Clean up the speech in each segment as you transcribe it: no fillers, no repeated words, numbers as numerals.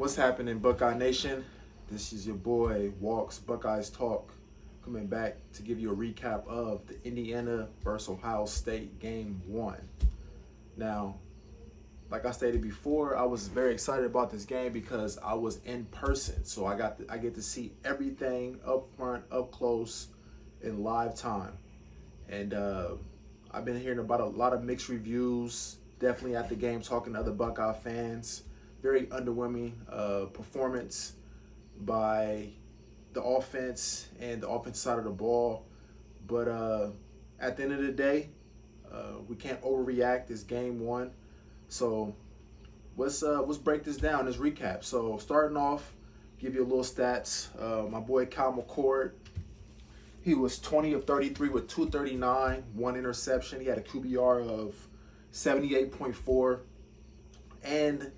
What's happening, Buckeye Nation? This is your boy Walks Buckeyes Talk, coming back to give you a recap of the Indiana versus Ohio State Game 1. Now, like I stated before, I was very excited about this game because I was in person, so I get to see everything up front, up close, in live time, and I've been hearing about a lot of mixed reviews. Definitely at the game, talking to other Buckeye fans. Very underwhelming performance by the offense and the offensive side of the ball. But at the end of the day, we can't overreact. It's game 1. So let's break this down, this recap. So starting off, give you a little stats. My boy Kyle McCord, he was 20 of 33 with 239, 1 interception. He had a QBR of 78.4. And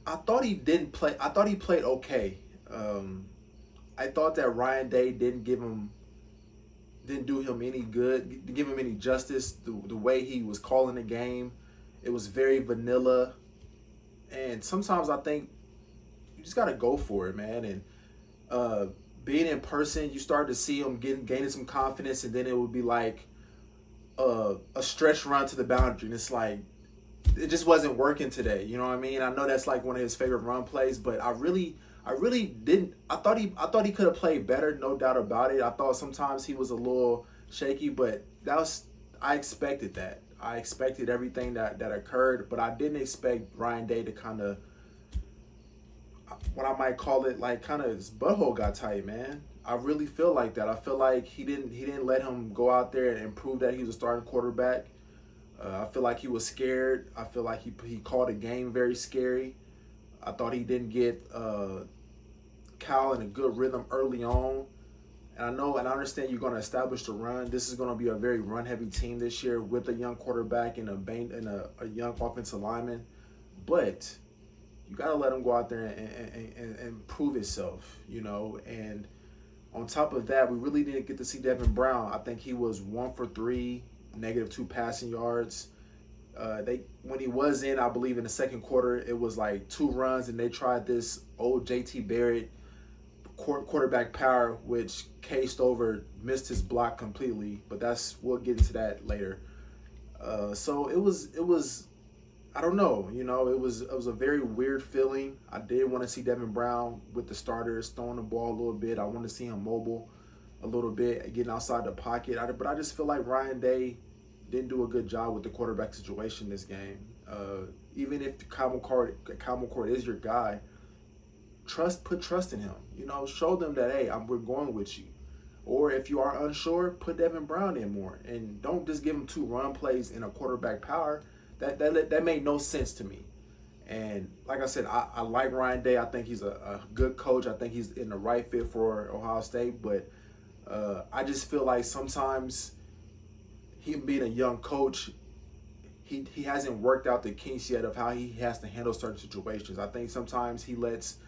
I thought he didn't play. I thought he played okay. I thought that Ryan Day didn't do him any good, didn't give him any justice. The way he was calling the game, it was very vanilla. And sometimes I think you just gotta go for it, man. And being in person, you start to see him gaining some confidence, and then it would be like a stretch run to the boundary, and it's like, it just wasn't working today. You know what I mean? I know that's like one of his favorite run plays, but I really didn't. I thought he could have played better, no doubt about it. I thought sometimes he was a little shaky, but I expected that. I expected everything that occurred, but I didn't expect Ryan Day to kind of, what I might call it, like kind of his butthole got tight, man. I really feel like that. I feel like he didn't let him go out there and prove that he was a starting quarterback. I feel like he was scared. I feel like he called the game very scary. I thought he didn't get Cal in a good rhythm early on. And I know and I understand you're going to establish the run. This is going to be a very run-heavy team this year with a young quarterback and a young offensive lineman. But you got to let him go out there and prove himself, you know. And on top of that, we really didn't get to see Devin Brown. I think he was 1 for 3. -2 passing yards. When he was in, I believe in the second quarter, it was like 2 runs, and they tried this old JT Barrett quarterback power, which cased over, missed his block completely. But we'll get into that later. So it was I don't know, you know, it was a very weird feeling. I did want to see Devin Brown with the starters throwing the ball a little bit. I want to see him mobile a little bit, getting outside the pocket. But I just feel like Ryan Day didn't do a good job with the quarterback situation this game. Even if Kyle McCord is your guy, put trust in him. You know, show them that, hey, we're going with you. Or if you are unsure, put Devin Brown in more, and don't just give him 2 run plays in a quarterback power. That made no sense to me. And like I said, I like Ryan Day. I think he's a good coach. I think he's in the right fit for Ohio State, but I just feel like sometimes him being a young coach, he hasn't worked out the kinks yet of how he has to handle certain situations. I think sometimes he lets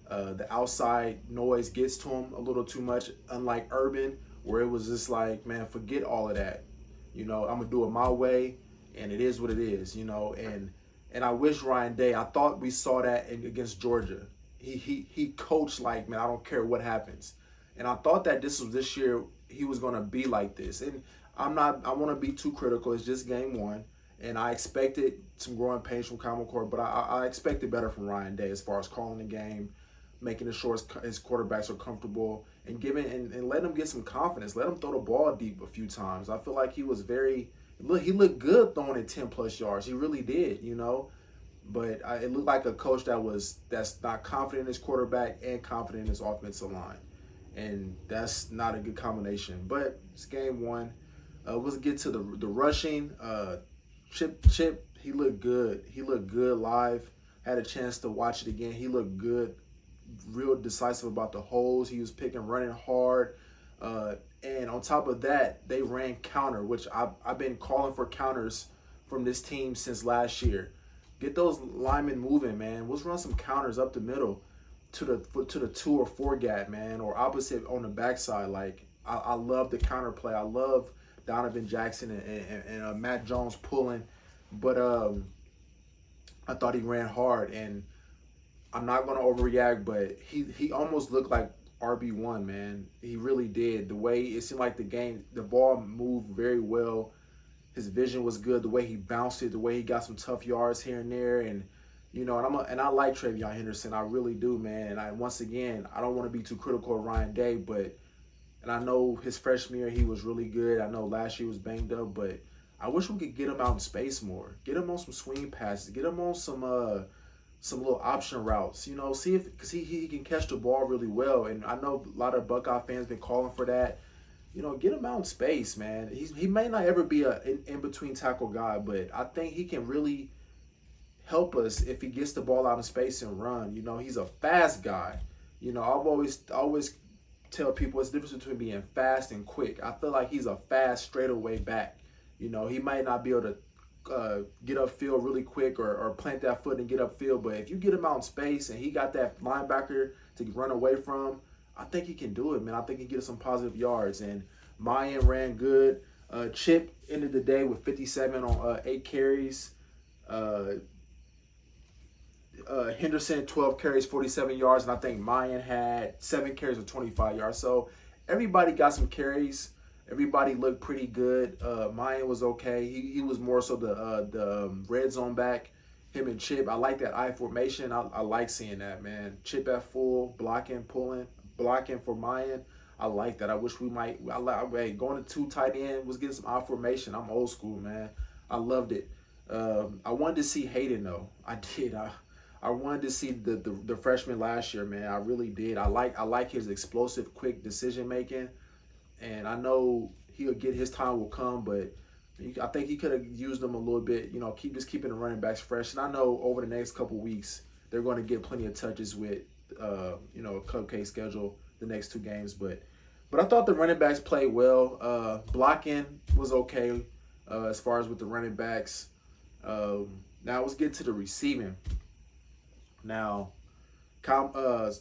the outside noise gets to him a little too much, unlike Urban, where it was just like, man, forget all of that. You know, I'm going to do it my way, and it is what it is, you know. And I wish Ryan Day, I thought we saw that against Georgia. He coached like, man, I don't care what happens. And I thought that this year he was going to be like this. And I want to be too critical. It's just game 1. And I expected some growing pains from Kyle McCord, but I expected better from Ryan Day as far as calling the game, making sure his quarterbacks are comfortable, and letting him get some confidence. Let him throw the ball deep a few times. I feel like he looked good throwing it 10+ yards. He really did, you know. But it looked like a coach that's not confident in his quarterback and confident in his offensive line. And that's not a good combination. But it's game 1. Let's get to the rushing. Chip, he looked good. He looked good live. Had a chance to watch it again. He looked good. Real decisive about the holes. He was running hard. And on top of that, they ran counter, which I've been calling for counters from this team since last year. Get those linemen moving, man. Let's run some counters up the middle to the 2 or 4 gap, man, or opposite on the backside. Like, I love the counter play. I love Donovan Jackson and Matt Jones pulling. But I thought he ran hard, and I'm not gonna overreact, but he almost looked like RB1, man. He really did. The way it seemed like the ball moved very well. His vision was good. The way he bounced it, the way he got some tough yards here and there, and and I like Travion Henderson. I really do, man. And once again, I don't want to be too critical of Ryan Day, but and I know his freshman year he was really good. I know last year he was banged up, but I wish we could get him out in space more. Get him on some swing passes. Get him on some little option routes. See if because he can catch the ball really well. And I know a lot of Buckeye fans been calling for that. Get him out in space, man. He may not ever be a in between tackle guy, but I think he can really help us if he gets the ball out in space and run. He's a fast guy. I've always tell people it's the difference between being fast and quick. I feel like he's a fast straightaway back. He might not be able to get upfield really quick or plant that foot and get upfield, but if you get him out in space and he got that linebacker to run away from, I think he can do it, man. I think he can get some positive yards. And Mayan ran good. Chip ended the day with 57 on 8 carries. Henderson 12 carries, 47 yards, and I think Mayan had 7 carries with 25 yards. So everybody got some carries. Everybody looked pretty good. Mayan was okay. He was more so the red zone back. Him and Chip. I like that I formation. I like seeing that, man. Chip at full, blocking, pulling, blocking for Mayan. I like that. I wish we might. Going to 2 tight end was getting some I formation. I'm old school, man. I loved it. I wanted to see Hayden though. I did. I wanted to see the freshman last year, man. I really did. I like his explosive, quick decision making, and I know his time will come. But I think he could have used them a little bit. Keeping the running backs fresh. And I know over the next couple weeks they're going to get plenty of touches with a cupcake schedule the next 2 games. But I thought the running backs played well. Blocking was okay as far as with the running backs. Now let's get to the receiving. Now, the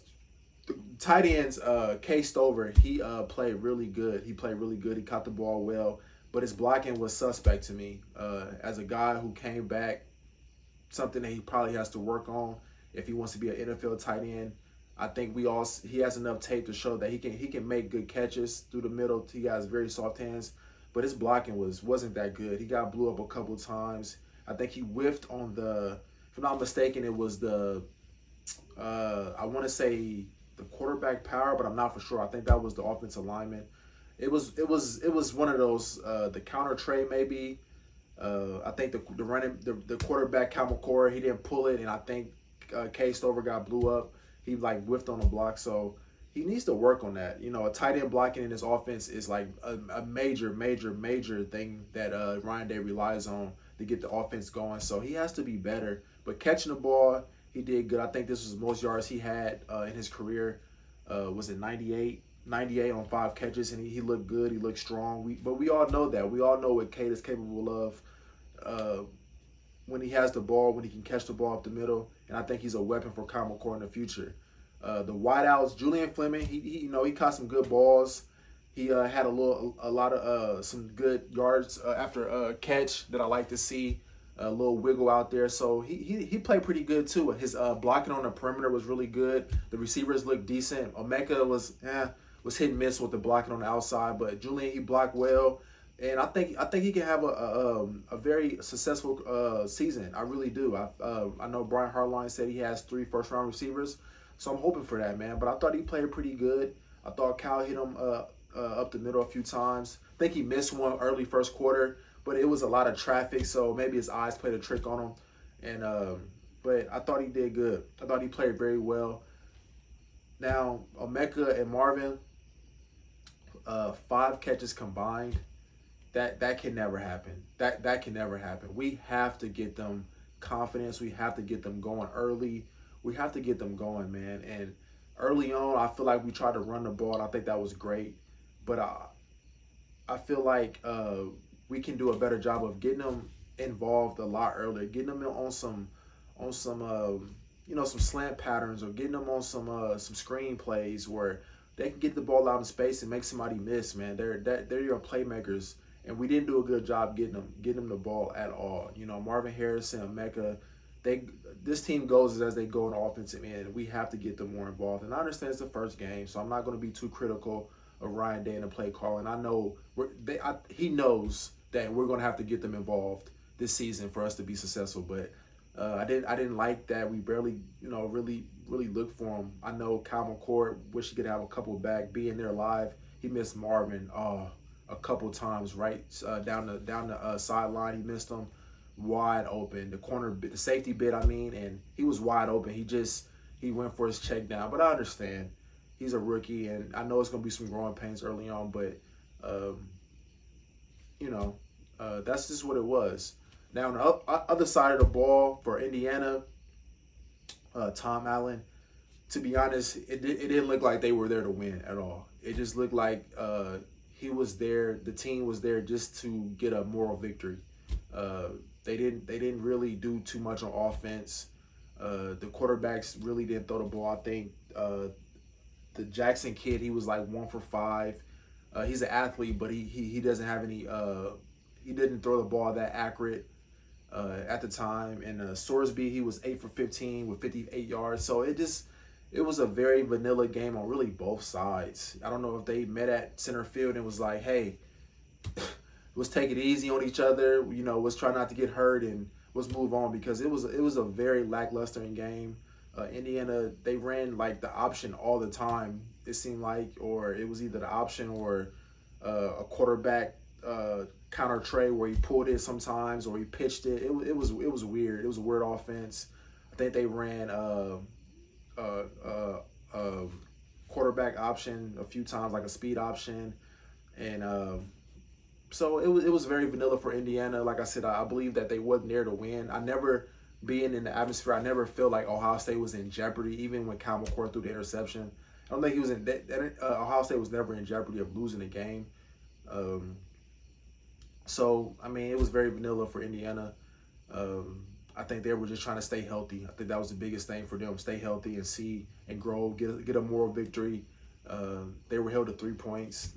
tight ends, K. Stover, he played really good. He played really good. He caught the ball well, but his blocking was suspect to me. As a guy who came back, something that he probably has to work on if he wants to be an NFL tight end. I think he has enough tape to show that he can make good catches through the middle. He has very soft hands, but his blocking wasn't that good. He got blew up a couple times. I think he whiffed on if I'm not mistaken, it was I want to say the quarterback power, but I'm not for sure. I think that was the offensive lineman. It was one of those the counter trade maybe. I think the quarterback Cal McCord, he didn't pull it, and I think K. Stover got blew up. He whiffed on the block, so he needs to work on that. A tight end blocking in his offense is like a major thing that Ryan Day relies on to get the offense going. So he has to be better. But catching the ball, he did good. I think this was the most yards he had in his career. Was it 98? 98 on 5 catches, and he looked good. He looked strong. But we all know that. We all know what Cade is capable of when he has the ball, when he can catch the ball up the middle. And I think he's a weapon for Kyle McCord in the future. The wideouts, Julian Fleming, he caught some good balls. He had a lot of some good yards after a catch that I like to see. A little wiggle out there, so he played pretty good too. His blocking on the perimeter was really good. The receivers looked decent. Omeka was hit and miss with the blocking on the outside, but Julian, he blocked well, and I think he can have a very successful season. I really do. I know Brian Harline said he has 3 first-round receivers, so I'm hoping for that, man. But I thought he played pretty good. I thought Cal hit him up the middle a few times. I think he missed one early first quarter, but it was a lot of traffic, so maybe his eyes played a trick on him. And but I thought he did good. I thought he played very well. Now, Omeka and Marvin, 5 catches combined. That can never happen. That can never happen. We have to get them confidence. We have to get them going early. We have to get them going, man. And early on, I feel like we tried to run the ball, and I think that was great. But I feel like we can do a better job of getting them involved a lot earlier, getting them on some some slant patterns, or getting them on some screen plays where they can get the ball out in space and make somebody miss. Man, they're your playmakers, and we didn't do a good job getting them the ball at all. Marvin Harrison, Omeka, they this team goes as they go in the offensive end. We have to get them more involved. And I understand it's the first game, so I'm not going to be too critical of Ryan Day and the play calling. I know he knows that we're going to have to get them involved this season for us to be successful. But I didn't like that we barely really looked for him. I know Kyle McCord wish he could have a couple back, being there live. He missed Marvin a couple times right down the sideline. He missed him wide open. The safety bit, I mean, and he was wide open. He went for his check down. But I understand he's a rookie, and I know it's gonna be some growing pains early on. But that's just what it was. Now on the other side of the ball for Indiana, Tom Allen. To be honest, it didn't look like they were there to win at all. It just looked like he was there. The team was there just to get a moral victory. They didn't really do too much on offense. The quarterbacks really didn't throw the ball. I think the Jackson kid, he was like 1 for 5. He's an athlete, but he doesn't have any. He didn't throw the ball that accurate at the time. And Sorsby, he was 8 for 15 with 58 yards. So it was a very vanilla game on really both sides. I don't know if they met at center field and was like, hey, let's take it easy on each other. Let's try not to get hurt and let's move on, because it was a very lackluster game. Indiana, they ran like the option all the time, it seemed like, or it was either the option or a quarterback counter tray where he pulled it sometimes or he pitched it. It was weird. It was a weird offense. I think they ran quarterback option a few times, like a speed option, and so it was very vanilla for Indiana. Like I said, I believe that they wasn't there to win. I never, being in the atmosphere, I never felt like Ohio State was in jeopardy, even when Kyle McCord threw the interception. I don't think he was in Ohio State was never in jeopardy of losing the game. So I mean, it was very vanilla for Indiana. I think they were just trying to stay healthy. I think that was the biggest thing for them: stay healthy and see and grow, get a moral victory. They were held to 3 points.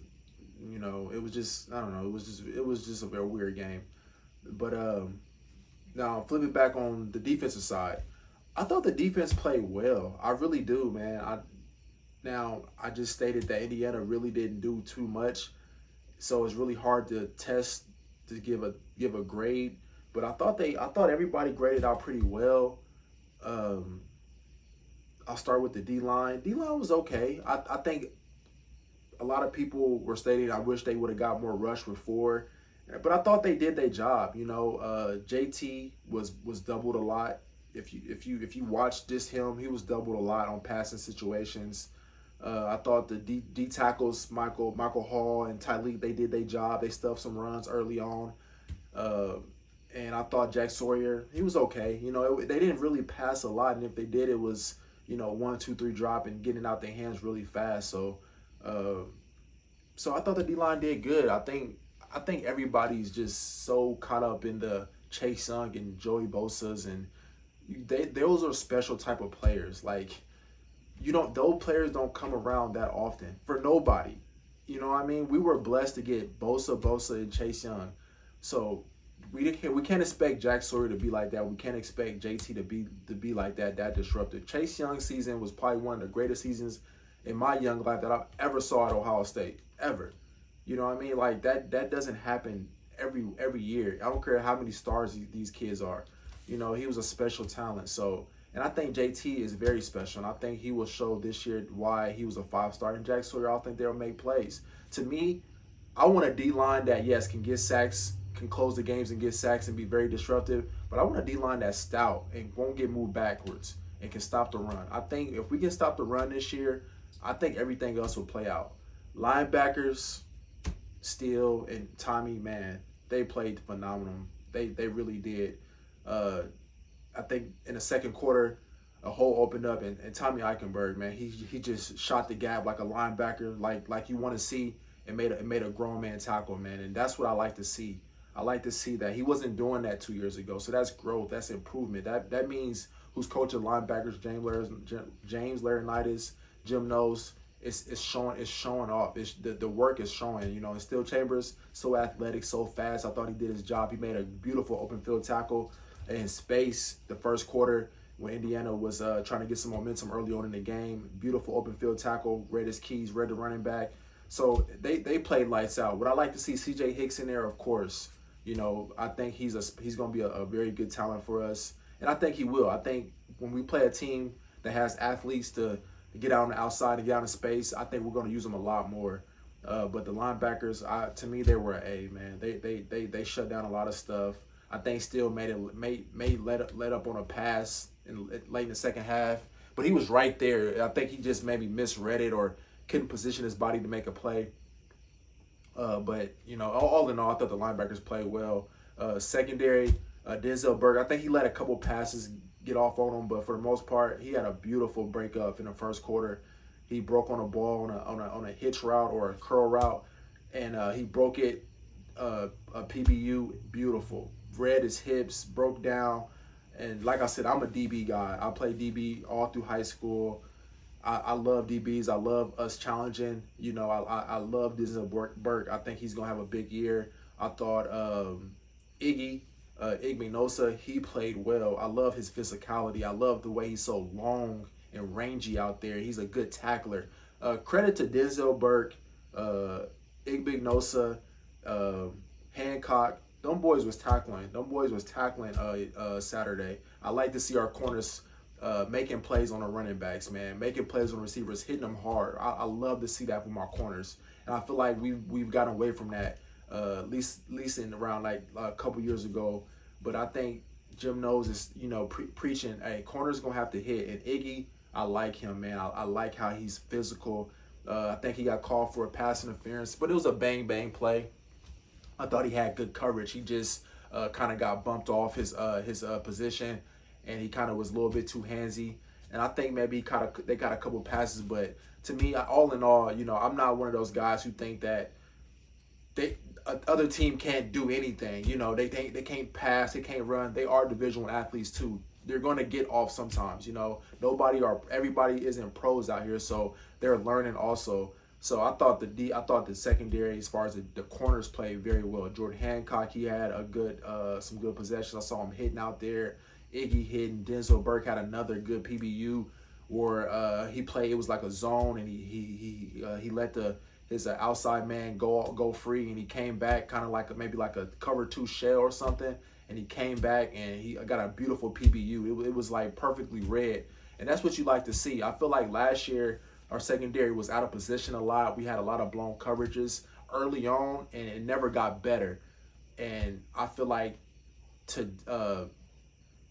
It was just, I don't know. It was just a very weird game. But now flipping back on the defensive side, I thought the defense played well. I really do, man. I just stated that Indiana really didn't do too much, so it's really hard to test to give a grade. But I thought everybody graded out pretty well. I'll start with the D-line. D-line was okay. I think a lot of people were stating I wish they would have got more rush before, but I thought they did their job. JT was doubled a lot. If you watch him, he was doubled a lot on passing situations. I thought the D tackles, Michael Hall and Tyleek, they did their job. They stuffed some runs early on. And I thought Jack Sawyer, he was okay. They didn't really pass a lot, and if they did, it was 1, 2, 3 drop and getting out their hands really fast. So I thought the D-line did good. I think everybody's just so caught up in the Chase Young and Joey Bosa's, and those are special type of players. Like, those players don't come around that often for nobody. You know what I mean? We were blessed to get Bosa, and Chase Young. So we can't expect Jack Sawyer to be like that. We can't expect JT to be like that disruptive. Chase Young's season was probably one of the greatest seasons in my young life that I've ever saw at Ohio State, ever. You know what I mean? Like, that doesn't happen every year. I don't care how many stars these kids are. He was a special talent. So, and I think JT is very special, and I think he will show this year why he was a 5-star. And Jack Sawyer, I think they'll make plays. To me, I want a D-line that, yes, can get sacks, can close the games and get sacks and be very disruptive, but I want a D-line that's stout and won't get moved backwards and can stop the run. I think if we can stop the run this year, I think everything else will play out. Linebackers, Steele and Tommy, man, they played phenomenal. They really did. I think in the second quarter, a hole opened up, and Tommy Eichenberg, man, he just shot the gap like a linebacker, like you want to see, and made a grown man tackle, man, and that's what I like to see. I like to see that. He wasn't doing that 2 years ago, so that's growth, that's improvement. That means who's coaching linebackers, James Laurinaitis, Jim knows it's showing off. The work is showing. And Steel Chambers, so athletic, so fast. I thought he did his job. He made a beautiful open field tackle. in space the first quarter when Indiana was trying to get some momentum early on in the game. Beautiful open field tackle, read his keys, read the running back. So they played lights out. Would I like to see C.J. Hicks in there? Of course. I think he's going to be a very good talent for us, and I think he will. I think when we play a team that has athletes to get out on the outside and get out in space, I think we're going to use them a lot more. But the linebackers, to me, they were an A, man. They shut down a lot of stuff. I think Steele let up on a pass late in the second half, but he was right there. I think he just maybe misread it or couldn't position his body to make a play. But all in all, I thought the linebackers played well. Secondary, Denzel Burke, I think he let a couple passes get off on him, but for the most part, he had a beautiful breakup in the first quarter. He broke on a ball on a hitch route or a curl route, and he broke it a PBU, beautiful. Read his hips, broke down, and like I said, I'm a DB guy. I played DB all through high school. I love DBs. I love us challenging. I love Denzel Burke. I think he's gonna have a big year. I thought Igminosa, he played well. I love his physicality. I love the way he's so long and rangy out there. He's a good tackler. Credit to Denzel Burke, Igminosa, Hancock. Them boys was tackling. Saturday. I like to see our corners making plays on the running backs, man. Making plays on receivers, hitting them hard. I love to see that from our corners. And I feel like we've gotten away from that, at least in around like a couple years ago. But I think Jim knows is, preaching, hey, corners going to have to hit. And Iggy, I like him, man. I like how he's physical. I think he got called for a pass interference, but it was a bang-bang play. I thought he had good coverage. He just kind of got bumped off his position, and he kind of was a little bit too handsy. And I think maybe they got a couple passes, but to me, all in all, I'm not one of those guys who think that other team can't do anything. They can't pass, they can't run. They are Division I athletes too. They're going to get off sometimes. Everybody isn't pros out here, so they're learning also. So I thought the secondary, as far as the corners, played very well. Jordan Hancock, he had some good possessions. I saw him hitting out there. Iggy hitting. Denzel Burke had another good PBU where he played. It was like a zone, and he let his outside man go free, and he came back kind of like maybe like a cover 2 shell or something, and he came back and he got a beautiful PBU. It was like perfectly read, and that's what you like to see. I feel like last year our secondary was out of position a lot. We had a lot of blown coverages early on, and it never got better. And I feel like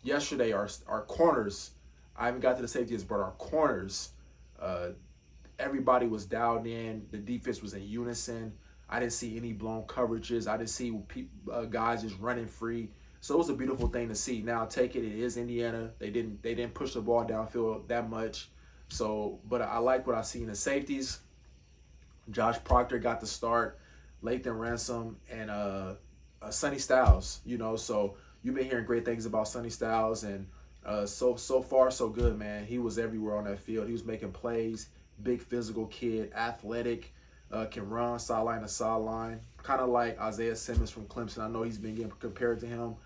yesterday our corners, I haven't got to the safeties, but our corners, everybody was dialed in. The defense was in unison. I didn't see any blown coverages. I didn't see guys just running free. So it was a beautiful thing to see. Now take it is Indiana. They didn't push the ball downfield that much. So, but I like what I see in the safeties. Josh Proctor got the start, Lathan Ransom, and Sonny Styles. So you've been hearing great things about Sonny Styles, and so far so good, man. He was everywhere on that field. He was making plays. Big physical kid, athletic, can run sideline to sideline, kind of like Isaiah Simmons from Clemson. I know he's been getting compared to him,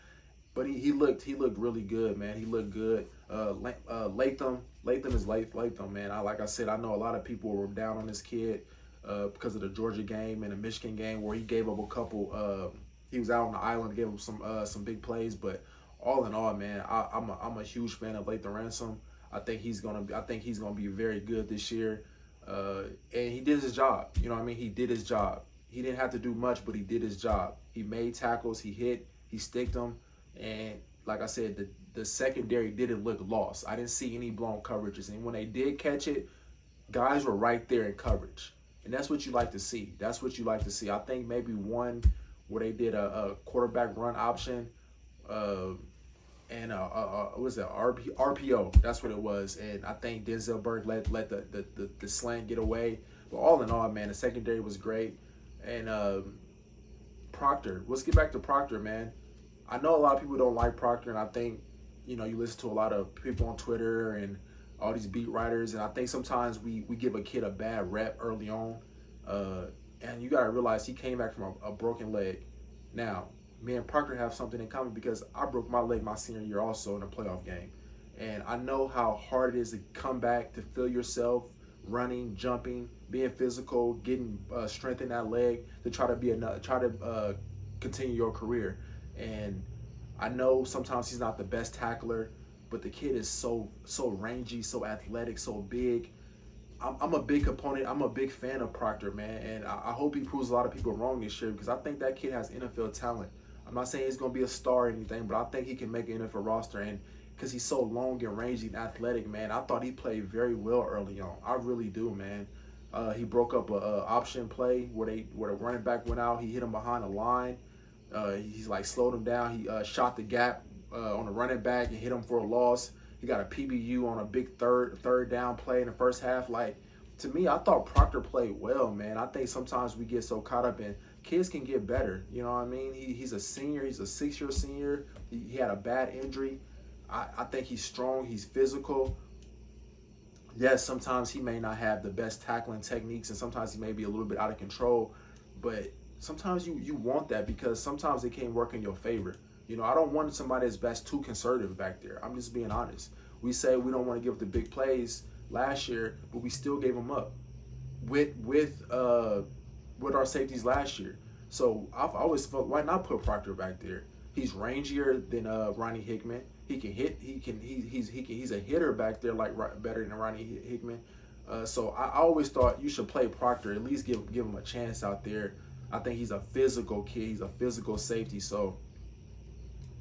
but he looked really good, man. He looked good. Latham is Latham, man. Like I said, I know a lot of people were down on this kid because of the Georgia game and the Michigan game where he gave up a couple. He was out on the island, gave up some big plays, but all in all, man, I'm a huge fan of Lathan Ransom. I think he's gonna be very good this year, and he did his job. He did his job. He didn't have to do much, but he did his job. He made tackles, he hit, he sticked them, and like I said, the secondary didn't look lost. I didn't see any blown coverages, and when they did catch it, guys were right there in coverage, and that's what you like to see. I think maybe one where they did a quarterback run option. And what was that, RPO? That's what it was. And I think Denzel Burke let the slant get away. But all in all, man, the secondary was great. And Proctor, let's get back to Proctor, man. I know a lot of people don't like Proctor, and I think you listen to a lot of people on Twitter and all these beat writers, and I think sometimes we give a kid a bad rep early on. And you gotta realize he came back from a broken leg. Now, me and Proctor have something in common because I broke my leg my senior year also in a playoff game. And I know how hard it is to come back, to feel yourself running, jumping, being physical, getting strength in that leg to try to continue your career. And I know sometimes he's not the best tackler, but the kid is so rangy, so athletic, so big. I'm a big component. I'm a big fan of Proctor, man, and I hope he proves a lot of people wrong this year because I think that kid has NFL talent. I'm not saying he's going to be a star or anything, but I think he can make an NFL roster, and because he's so long and rangy and athletic, man, I thought he played very well early on. I really do, man. He broke up a option play where the running back went out. He hit him behind the line. He's like slowed him down. He shot the gap on the running back and hit him for a loss. He got a PBU on a big third down play in the first half. Like, to me, I thought Proctor played well, man. I think sometimes we get so caught up in kids can get better. You know what I mean? He's a senior. He's a 6-year senior. He had a bad injury. I think he's strong. He's physical. Yes, sometimes he may not have the best tackling techniques, and sometimes he may be a little bit out of control. But sometimes you want that because sometimes it can work in your favor. You know, I don't want somebody that's too conservative back there. I'm just being honest. We say we don't want to give up the big plays last year, but we still gave them up with our safeties last year. So I've always felt, why not put Proctor back there? He's rangier than Ronnie Hickman. He can hit. He's a hitter back there, like better than Ronnie Hickman. So I always thought you should play Proctor. At least give him a chance out there. I think he's a physical kid. He's a physical safety. So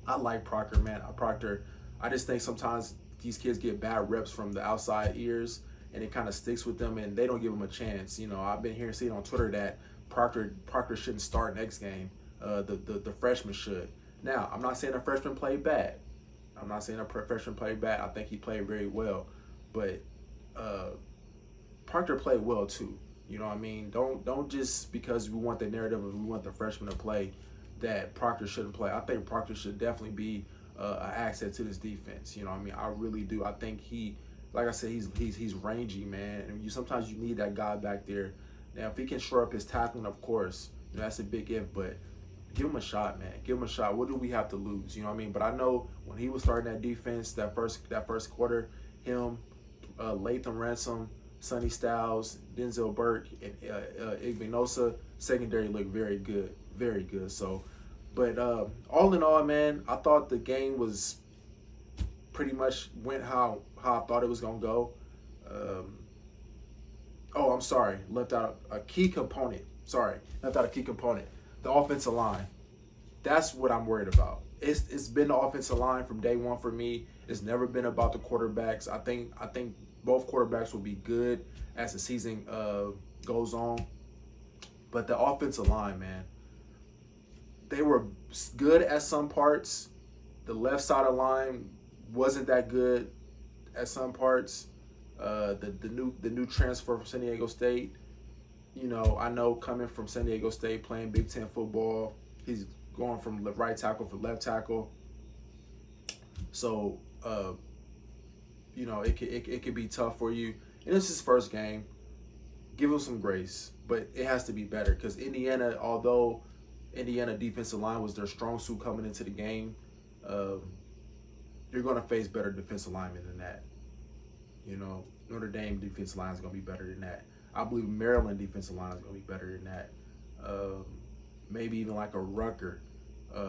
I like Proctor, man. Proctor. I just think sometimes these kids get bad reps from the outside ears, and it kind of sticks with them, and they don't give them a chance. You know, I've been hearing seeing on Twitter that Proctor shouldn't start next game. The freshman should. Now, I'm not saying the freshman played bad. I think he played very well, but Proctor played well too. You know what I mean? Don't just because we want the narrative of we want the freshman to play that Proctor shouldn't play. I think Proctor should definitely be an asset to this defense. You know what I mean? I really do. I think like I said, he's rangy, man, and sometimes you need that guy back there. Now, if he can shore up his tackling, of course, you know, that's a big if, but give him a shot, man. Give him a shot. What do we have to lose? You know what I mean? But I know when he was starting that defense, that first quarter, him, Latham Ransom, Sonny Styles, Denzel Burke, and Igbinosa, secondary looked very good. Very good. So, but all in all, man, I thought the game was pretty much went how I thought it was going to go. I'm sorry. Left out a key component. The offensive line. That's what I'm worried about. It's been the offensive line from day one for me. It's never been about the quarterbacks. I think both quarterbacks will be good as the season goes on. But the offensive line, man, they were good at some parts. The left side of the line wasn't that good at some parts. The new transfer from San Diego State. You know, I know coming from San Diego State, playing Big Ten football, he's going from right tackle to left tackle. So, you know, it could be tough for you. And it's his first game. Give him some grace, but it has to be better because Indiana, although Indiana defensive line was their strong suit coming into the game, you're going to face better defensive linemen than that. You know, Notre Dame defensive line is going to be better than that. I believe Maryland defensive line is going to be better than that. Maybe even like a Rucker,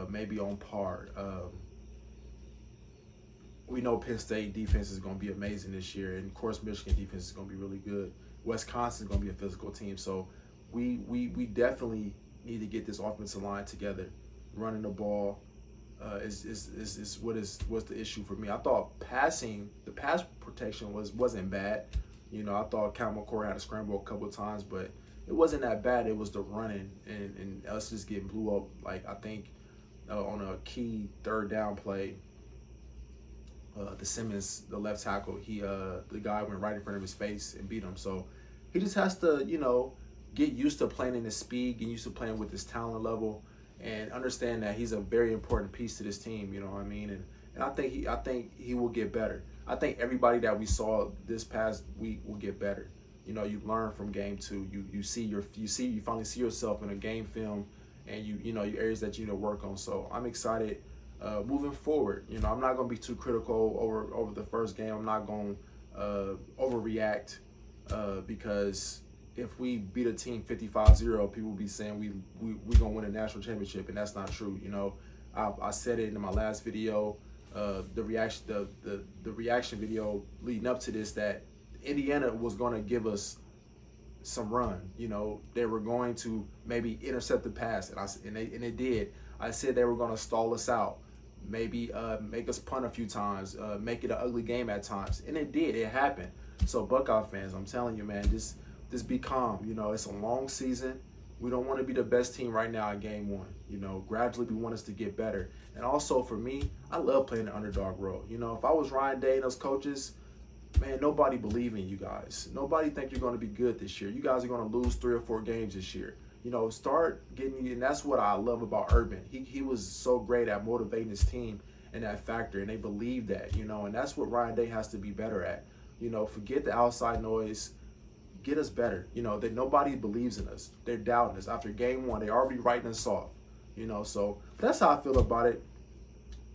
maybe on par. We know Penn State defense is going to be amazing this year, and of course Michigan defense is going to be really good. Wisconsin is going to be a physical team, so we definitely need to get this offensive line together. Running the ball is what's the issue for me. I thought the pass protection wasn't bad. You know, I thought Cal McCoy had to scramble a couple of times, but it wasn't that bad. It was the running and us just getting blew up. Like, I think on a key third down play, the Simmons, the left tackle, the guy went right in front of his face and beat him. So he just has to, you know, get used to playing in his speed, get used to playing with his talent level, and understand that he's a very important piece to this team. You know what I mean? And I think he will get better. I think everybody that we saw this past week will get better. You know, you learn from game 2. You finally see yourself in a game film, and your areas that you need to work on. So I'm excited moving forward. I'm not gonna be too critical over the first game. I'm not gonna overreact because if we beat a team 55-0, people will be saying we gonna win a national championship, and that's not true. I said it in my last video, the reaction video leading up to this, that Indiana was gonna give us some run. They were going to maybe intercept the pass, and they did. I said they were going to stall us out, maybe make us punt a few times, make it an ugly game at times, and it did. It happened. So Buckeye fans, I'm telling you, man, just be calm. It's a long season. We don't want to be the best team right now in game one. Gradually we want us to get better. And also for me, I love playing the underdog role. If I was Ryan Day and those coaches, man, nobody believe in you guys. Nobody think you're going to be good this year. You guys are going to lose 3 or 4 games this year. Start getting, and that's what I love about Urban. He was so great at motivating his team in that factor, and they believe that, and that's what Ryan Day has to be better at. Forget the outside noise. Get us better. That nobody believes in us. They're doubting us. After game 1, they already writing us off. So that's how I feel about it.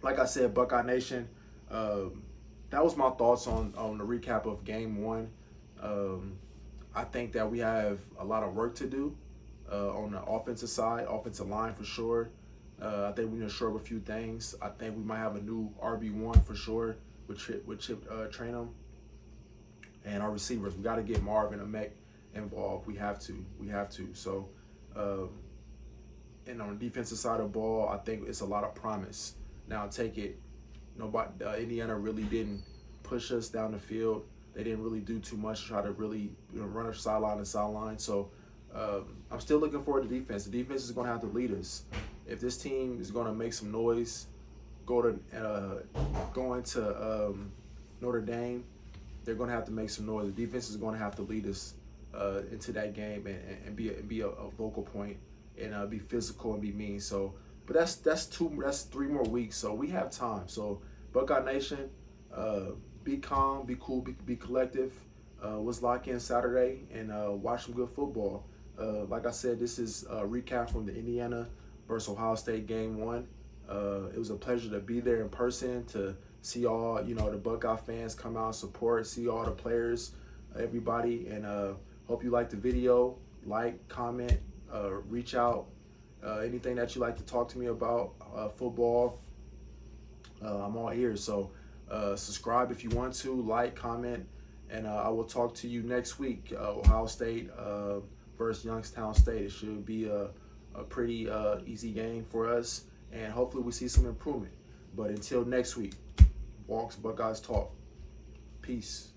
Like I said, Buckeye Nation, that was my thoughts on the recap of game 1. I think that we have a lot of work to do on the offensive side, offensive line for sure. I think we need to shore up a few things. I think we might have a new RB1 for sure with Chip Trainum. And our receivers, we got to get Marvin and Mech involved. We have to. So, and on the defensive side of the ball, I think it's a lot of promise. Now, take it. Indiana really didn't push us down the field. They didn't really do too much to try to really run us sideline to sideline. So I'm still looking forward to defense. The defense is going to have to lead us. If this team is going to make some noise, going to Notre Dame, they're going to have to make some noise. The defense is going to have to lead us into that game and be a vocal point and be physical and be mean. So. But that's 3 more weeks, so we have time. So Buckeye Nation, be calm, be cool, be collective. Let's lock in Saturday and watch some good football. Like I said, this is a recap from the Indiana versus Ohio State game 1. It was a pleasure to be there in person, to see all the Buckeye fans come out and support, see all the players, everybody, and hope you liked the video. Like, comment, reach out. Anything that you like to talk to me about football, I'm all ears. So subscribe if you want to, like, comment, and I will talk to you next week. Ohio State versus Youngstown State. It should be a pretty easy game for us, and hopefully we see some improvement. But until next week, Walks Buckeyes Talk. Peace.